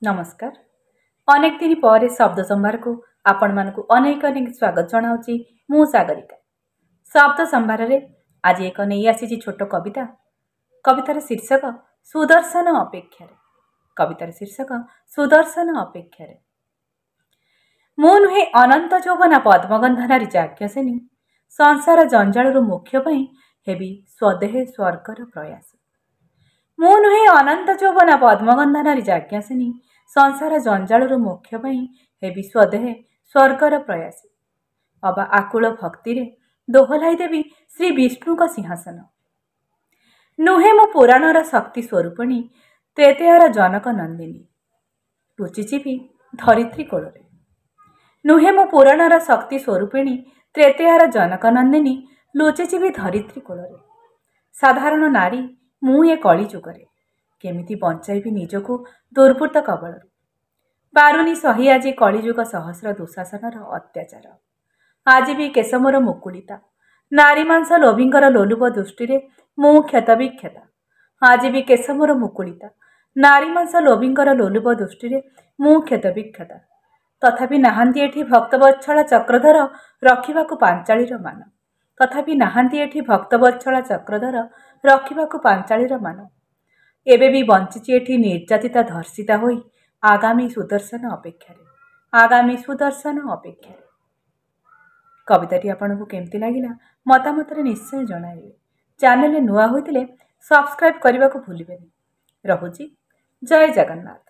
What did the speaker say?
नमस्कार। अनेक दिन पर शब्द संभार को आपण मानकु अनेक अनेक स्वागत जनाऊँगी। मु सागरिका शब्द संभार रे आज एक नहीं आसी छोट कविता। कवितार शीर्षक सुदर्शन अपेक्षा। कवितार शीर्षक सुदर्शन अपेक्षा। मु नुहे अनंत यौवन पद्मगंधनारी जाज्ञसेनी संसार जंजालू मोक्ष पई हेबी स्वदेह स्वर्गर प्रयास। मु नुहे अनंत यौवन पद्मगंधनारी जाज्ञसेनी संसार जंजालू मोक्ष पई हेबी स्वदेह स्वर्गर प्रयास। अबा आकुल भक्ति रे दोहलाई देवी श्री विष्णु का सिंहासन। नुहे मो पुराणर शक्ति स्वरूपिणी त्रेतयार जनक नंदिनी लुचिचिबी धरित्री कोଳରେ। नुहे मो पुराणर शक्ति स्वरूपिणी त्रेतयार जनक नंदिनी लुचिचिबी धरित्री कोଳରେ। साधारण नारी मु ए कली जुगरे केमिति बंचाइबी निजको दुर्बृत्त कबल। पारुनी सही आज कलिजुग सहस्र दुशासनर अत्याचार। आज भी केश मोर मुकुलिता नारी मांस लोभिंकर लोलुप दृष्टि मु क्षत विक्षता। आज भी केश मोर मुकुलिता नारी मांस लोभिंकर लोलुप दृष्टि मु क्षत विक्षता। तथापि नाहांती एठी भक्तवत्सला चक्रधर रखिबाकु पांचाळीर मान। तथापि नाहांती एठी भक्तवत्सला चक्रधर रखिबाकु पांचाळीर मान। एबे भी बंचिची एठी निर्यातिता धर्षिता होई आगामी सुदर्शन अपेक्षा। आगामी सुदर्शन अपेक्षा। कविताटी आपको केमती लगिला मतामत निश्चय जणाइबे। चैनल नुआ होइतिले सब्सक्राइब करने को भूलिबेनी। रहुची जय जगन्नाथ।